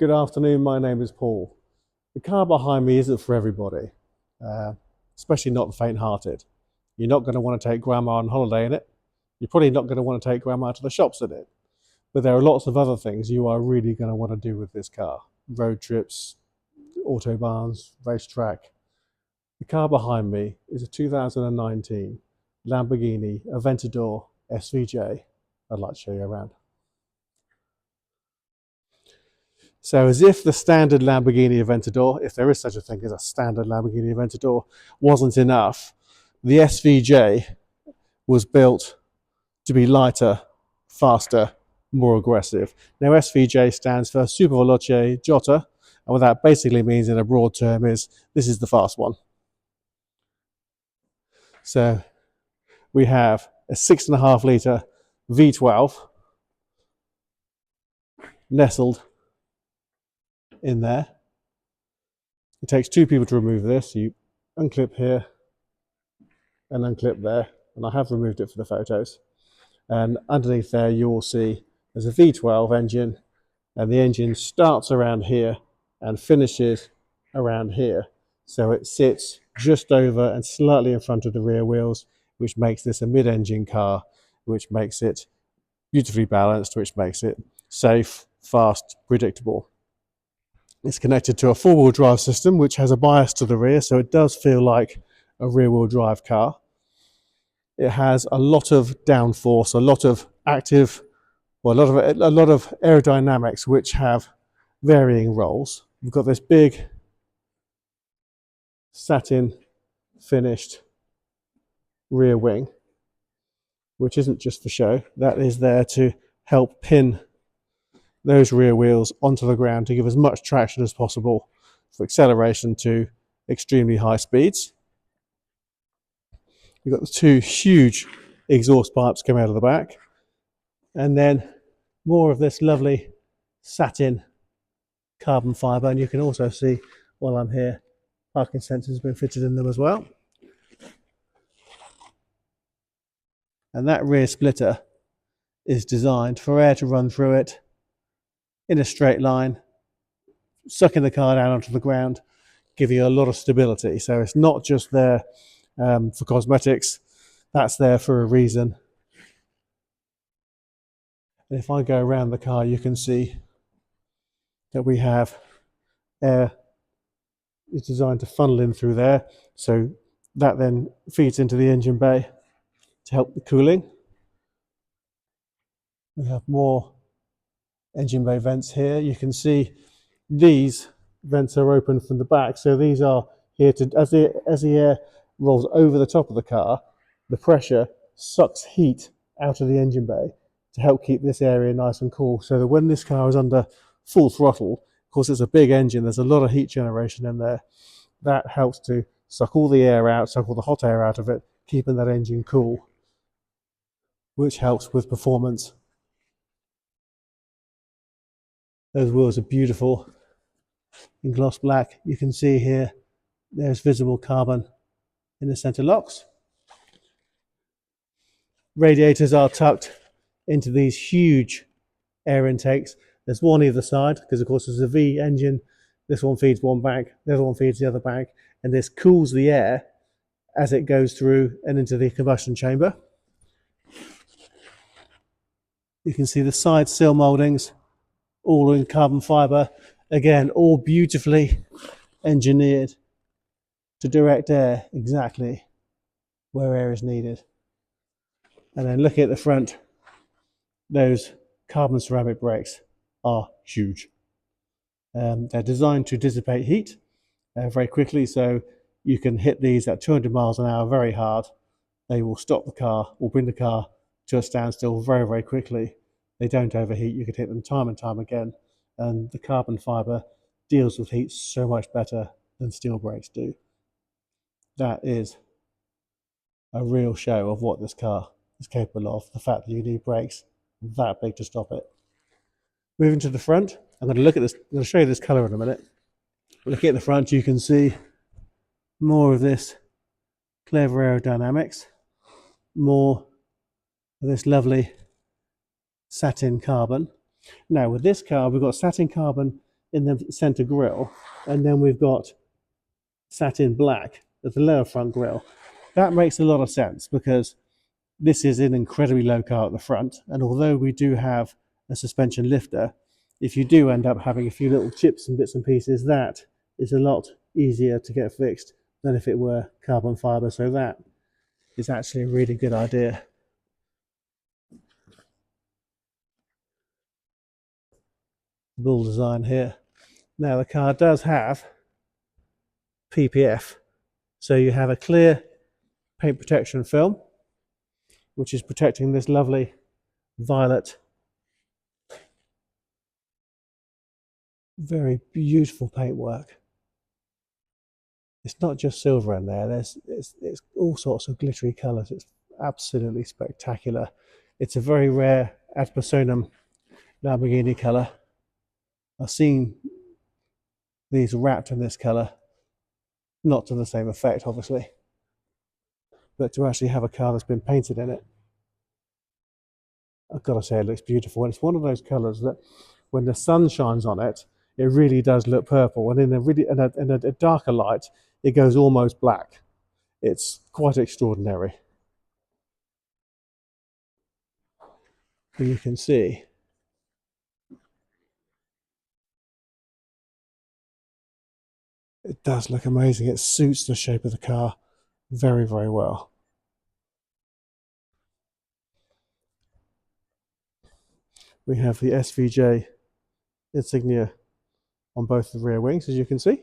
Good afternoon, my name is Paul. The car behind me isn't for everybody, especially not the faint-hearted. You're not going to want to take grandma on holiday in it. You're probably not going to want to take grandma to the shops in it. But there are lots of other things you are really going to want to do with this car. Road trips, autobahns, racetrack. The car behind me is a 2019 Lamborghini Aventador SVJ. I'd like to show you around. So as if the standard Lamborghini Aventador, if there is such a thing as a standard Lamborghini Aventador, wasn't enough, the SVJ was built to be lighter, faster, more aggressive. Now SVJ stands for Super Veloce Jota, and what that basically means in a broad term is this is the fast one. So we have a 6.5 litre V12 nestled in there. It takes two people to remove this. You unclip here and unclip there, and I have removed it for the photos. And underneath there you will see there's a V12 engine, and the engine starts around here and finishes around here. So it sits just over and slightly in front of the rear wheels, which makes this a mid-engine car, which makes it beautifully balanced, which makes it safe, fast, predictable. It's connected to a four-wheel drive system, which has a bias to the rear, so it does feel like a rear-wheel drive car. It has a lot of downforce, a lot of active, well, a lot of aerodynamics, which have varying roles. We've got this big satin finished rear wing, which isn't just for show. That is there to help pin those rear wheels onto the ground to give as much traction as possible for acceleration to extremely high speeds. You've got the two huge exhaust pipes coming out of the back, and then more of this lovely satin carbon fibre, and you can also see while I'm here parking sensors have been fitted in them as well. And that rear splitter is designed for air to run through it in a straight line, sucking the car down onto the ground, giving you a lot of stability. So it's not just there for cosmetics, that's there for a reason. And if I go around the car, you can see that we have air is designed to funnel in through there. So that then feeds into the engine bay to help the cooling. We have more engine bay vents here. You can see these vents are open from the back, so these are here to, as the air rolls over the top of the car, the pressure sucks heat out of the engine bay to help keep this area nice and cool, so that when this car is under full throttle, of course it's a big engine, there's a lot of heat generation in there, that helps to suck all the air out, suck all the hot air out of it, keeping that engine cool, which helps with performance. Those wheels are beautiful in gloss black. You can see here there's visible carbon in the center locks. Radiators are tucked into these huge air intakes. There's one either side because of course there's a V engine. This one feeds one bank, the other one feeds the other bank, and this cools the air as it goes through and into the combustion chamber. You can see the side sill mouldings, all in carbon fibre, again all beautifully engineered to direct air exactly where air is needed. And then looking at the front, those carbon ceramic brakes are huge. They're designed to dissipate heat very quickly, so you can hit these at 200 miles an hour very hard. They will stop the car or bring the car to a standstill very, very quickly. They don't overheat. You can hit them time and time again, and the carbon fibre deals with heat so much better than steel brakes do. That is a real show of what this car is capable of, the fact that you need brakes that big to stop it. Moving to the front, I'm going to look at this, I'm going to show you this colour in a minute. Looking at the front, you can see more of this clever aerodynamics, more of this lovely satin carbon. Now with this car, we've got satin carbon in the center grille, and then we've got satin black at the lower front grille. That makes a lot of sense because this is an incredibly low car at the front, and although we do have a suspension lifter, if you do end up having a few little chips and bits and pieces, that is a lot easier to get fixed than if it were carbon fiber. So that is actually a really good idea. Bull design here. Now the car does have PPF, so you have a clear paint protection film which is protecting this lovely violet, very beautiful paintwork. It's not just silver in there, it's all sorts of glittery colours. It's absolutely spectacular. It's a very rare Ad Personum Lamborghini colour. I've seen these wrapped in this colour, not to the same effect obviously, but to actually have a car that's been painted in it, I've got to say it looks beautiful. And it's one of those colours that when the sun shines on it, it really does look purple, and in a darker light it goes almost black. It's quite extraordinary. But you can see it does look amazing. It suits the shape of the car very, very well. We have the SVJ insignia on both the rear wings, as you can see.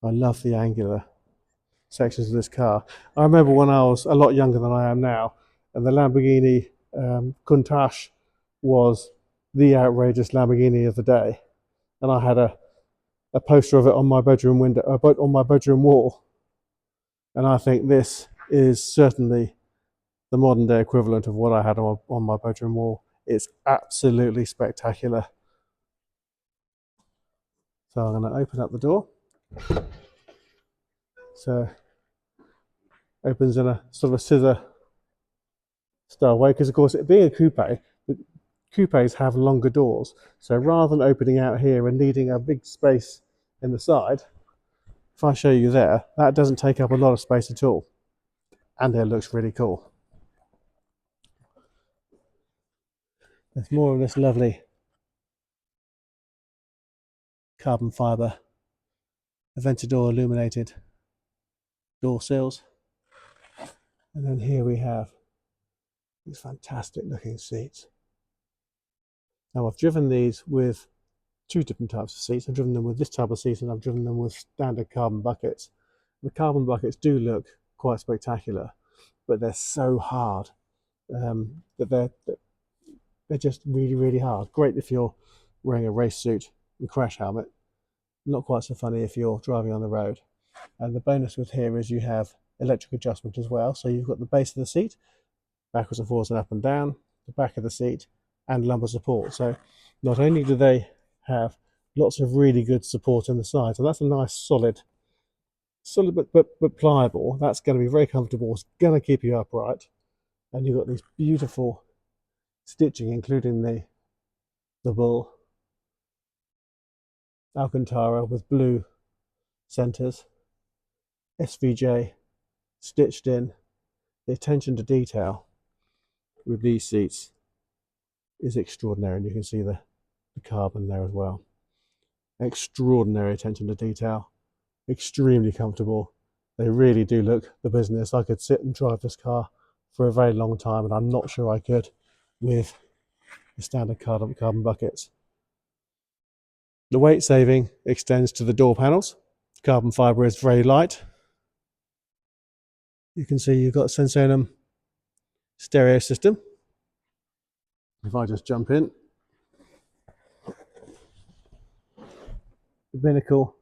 I love the angular sections of this car. I remember when I was a lot younger than I am now, and the Lamborghini Countach was the outrageous Lamborghini of the day, and I had a poster of it on my bedroom window, on my bedroom wall, and I think this is certainly the modern day equivalent of what I had on my bedroom wall. It's absolutely spectacular. So I'm going to open up the door. So opens in a sort of a scissor style way, because of course it being a coupe, the coupes have longer doors. So rather than opening out here and needing a big space in the side, if I show you there, that doesn't take up a lot of space at all. And it looks really cool. There's more of this lovely carbon fibre Aventador illuminated door sills. And then here we have these fantastic looking seats. Now I've driven these with two different types of seats. I've driven them with this type of seat, and I've driven them with standard carbon buckets. The carbon buckets do look quite spectacular, but they're so hard that they're just really, really hard. Great if you're wearing a race suit and crash helmet. Not quite so funny if you're driving on the road. And the bonus with here is you have electric adjustment as well. So you've got the base of the seat, backwards and forwards and up and down, the back of the seat, and lumbar support. So not only do they have lots of really good support in the sides, and that's a nice solid but pliable. That's going to be very comfortable. It's going to keep you upright. And you've got these beautiful stitching, including the bull Alcantara with blue centers, SVJ stitched in. The attention to detail with these seats is extraordinary, and you can see the carbon there as well. Extraordinary attention to detail, extremely comfortable. They really do look the business. I could sit and drive this car for a very long time, and I'm not sure I could with the standard carbon buckets. The weight saving extends to the door panels. Carbon fibre is very light. You can see you've got Sensonum stereo system. If I just jump in, the binnacle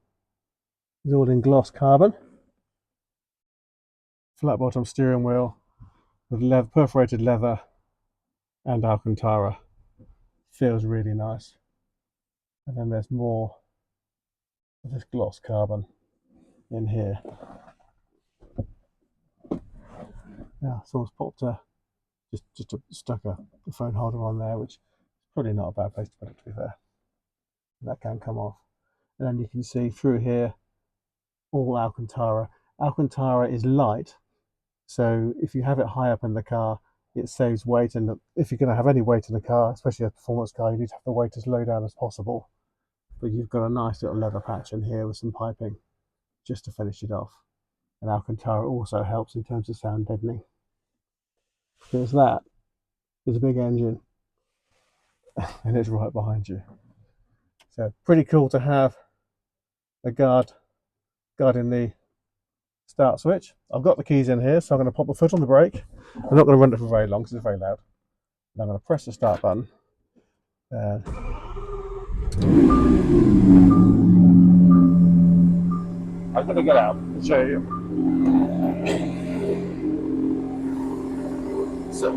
is all in gloss carbon. Flat bottom steering wheel with perforated leather and Alcantara. Feels really nice. And then there's more of this gloss carbon in here. Now someone's popped a just stuck a phone holder on there, which is probably not a bad place to put it, to be fair. That can come off. And then you can see through here all Alcantara. Alcantara is light, so if you have it high up in the car, it saves weight. And if you're going to have any weight in the car, especially a performance car, you need to have the weight as low down as possible. But you've got a nice little leather patch in here with some piping just to finish it off. And Alcantara also helps in terms of sound deadening. Because that is a big engine, and it's right behind you. So pretty cool to have a guarding the start switch. I've got the keys in here, so I'm going to pop the foot on the brake. I'm not going to run it for very long because it's very loud. And I'm going to press the start button. I'm going to get out and show you. So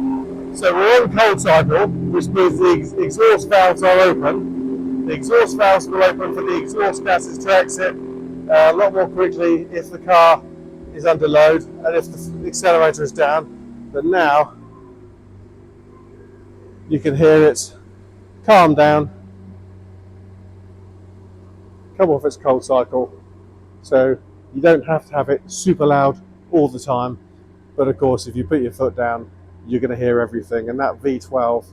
we're on cold cycle, which means the exhaust valves are open. The exhaust valves will open for the exhaust gases to exit a lot more quickly if the car is under load and if the accelerator is down. But now you can hear it calm down, come off its cold cycle. So you don't have to have it super loud all the time. But of course, if you put your foot down, you're going to hear everything. And that V12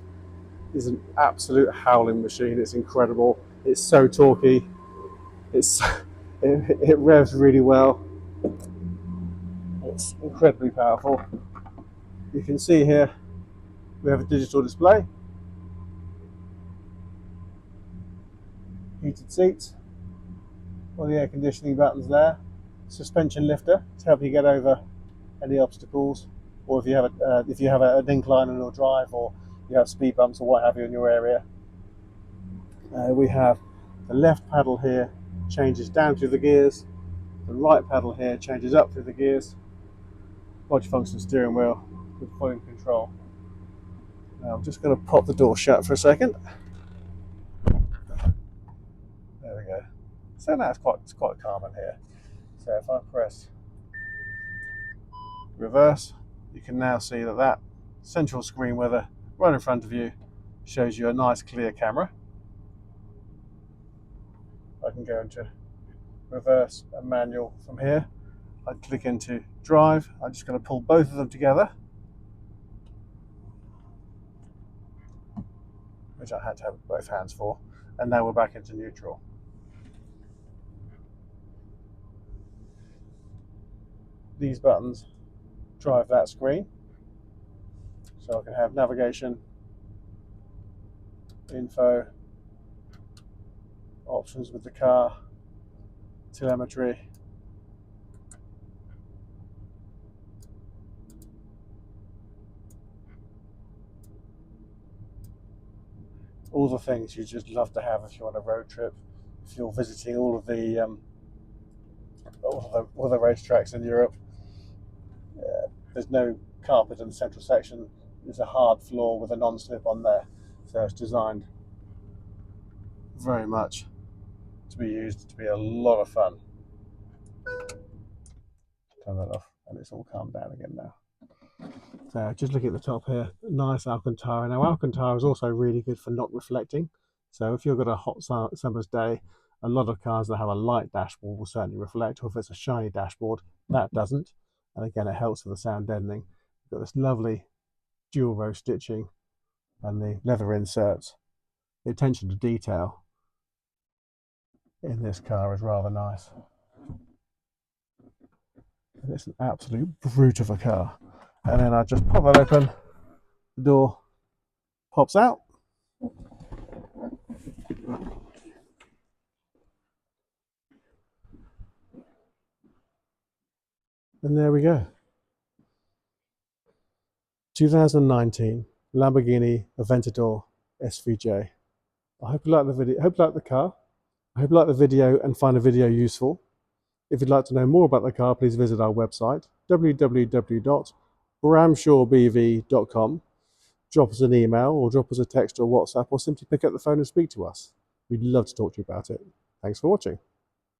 is an absolute howling machine. It's incredible. It's so torquey. It revs really well. It's incredibly powerful. You can see here we have a digital display, heated seats, all the air conditioning buttons there, suspension lifter to help you get over any obstacles, or if you have an incline on your drive, or you have speed bumps or what have you in your area. We have the left paddle here changes down through the gears, the right paddle here changes up through the gears, multifunction steering wheel with volume control. Now I'm just going to pop the door shut for a second. There we go. So now it's quite calm in here. So if I press reverse, you can now see that central screen weather right in front of you shows you a nice clear camera. I can go into reverse and manual from here. I click into drive. I'm just going to pull both of them together, which I had to have both hands for, and now we're back into neutral. These buttons drive that screen, so I can have navigation, info, options with the car, telemetry, all the things you just love to have if you're on a road trip, if you're visiting all the racetracks in Europe. There's no carpet in the central section. There's a hard floor with a non-slip on there, so it's designed very much to be used to be a lot of fun. Turn that off, and it's all calmed down again now. So just look at the top here, nice Alcantara. Now Alcantara is also really good for not reflecting. So if you've got a hot summer's day, a lot of cars that have a light dashboard will certainly reflect, or if it's a shiny dashboard, that doesn't. And again, it helps with the sound deadening. You've got this lovely dual row stitching and the leather inserts. The attention to detail in this car is rather nice. And it's an absolute brute of a car. And then I just pop that open, the door pops out. And there we go. 2019 Lamborghini Aventador SVJ. I hope you like the video. I hope you like the car. I hope you like the video and find the video useful. If you'd like to know more about the car, please visit our website, www.bramshawbv.com. Drop us an email, or drop us a text or WhatsApp, or simply pick up the phone and speak to us. We'd love to talk to you about it. Thanks for watching.